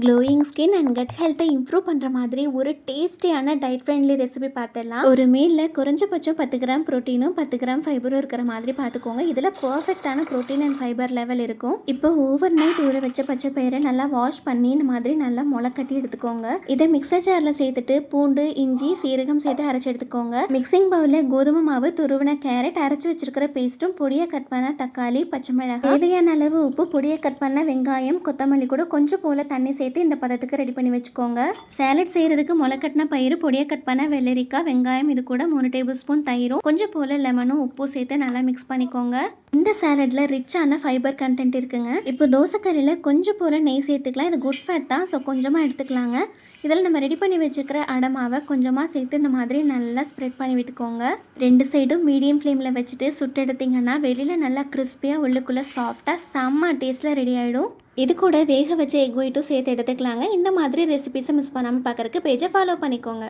Glowing skin and cut ஹெல்த்தை improve பண்ணுற மாதிரி ஒரு டேஸ்டியான டயட் ஃப்ரெண்ட்லி ரெசிபி பார்த்துடலாம். ஒரு மீலில் குறைஞ்சபட்சம் 10 கிராம் ப்ரோட்டீனும் 10 கிராம் ஃபைபரும் இருக்கிற மாதிரி பார்த்துக்கோங்க. இதில் பர்ஃபெக்டான ப்ரோட்டீன் அண்ட் ஃபைபர் லெவல் இருக்கும். இப்போ ஓவர் நைட் ஊற வச்ச பச்சை பயிரை நல்லா வாஷ் பண்ணி இந்த மாதிரி நல்லா முளை கட்டி எடுத்துக்கோங்க. இதை மிக்சர் ஜாரில் சேர்த்துட்டு பூண்டு, இஞ்சி, சீரகம் சேர்த்து அரைச்சி எடுத்துக்கோங்க. மிக்சிங் பவுலில் கோதுமை மாவு, துருவின கேரட், அரைச்சி வச்சிருக்கிற பேஸ்ட்டும், பொடியை கட் பண்ண தக்காளி, பச்சை மிளகாய், தேவையான அளவு உப்பு, பொடியை கட் பண்ண வெங்காயம், கொத்தமல்லி கூட கொஞ்சம் போல தண்ணி சேர்த்து இந்த பதத்துக்கு ரெடி பண்ணி வச்சுக்கோங்க. சாலட் செய்யறதுக்கு முளைக்கட்டின பயிறு, பொடியை கட் பண்ண வெள்ளரிக்காய், வெங்காயம், இது கூட 3 டேபிள் ஸ்பூன் தயிரும், கொஞ்சம் போல லெமனும் உப்பு சேர்த்து நல்லா மிக்ஸ் பண்ணிக்கோங்க. இந்த சாலட்ல ரிச்சான ஃபைபர் கண்டென்ட் இருக்குங்க. இப்போ தோசைக்கறியில் கொஞ்சம் போல நெய் சேர்த்துக்கலாம். இது குட் ஃபேட் தான், ஸோ கொஞ்சமாக எடுத்துக்கலாங்க. இதில் நம்ம ரெடி பண்ணி வச்சுக்கிற அடமாவை கொஞ்சமாக சேர்த்து இந்த மாதிரி நல்லா ஸ்ப்ரெட் பண்ணி விட்டுக்கோங்க. 2 சைடும் மீடியம் ஃப்ளேமில் வச்சுட்டு சுட்டு எடுத்திங்கன்னா வெளியில் நல்லா கிறிஸ்பியாக, உள்ளுக்குள்ளே சாஃப்டாக செம்ம டேஸ்ட்டில் ரெடி ஆகிடும். இது கூட வேக வச்ச எக் ஒயிட்டும் சேர்த்து எடுத்துக்கலாங்க. இந்த மாதிரி ரெசிபிஸை மிஸ் பண்ணாமல் பார்க்குறதுக்கு பேஜை ஃபாலோ பண்ணிக்கோங்க.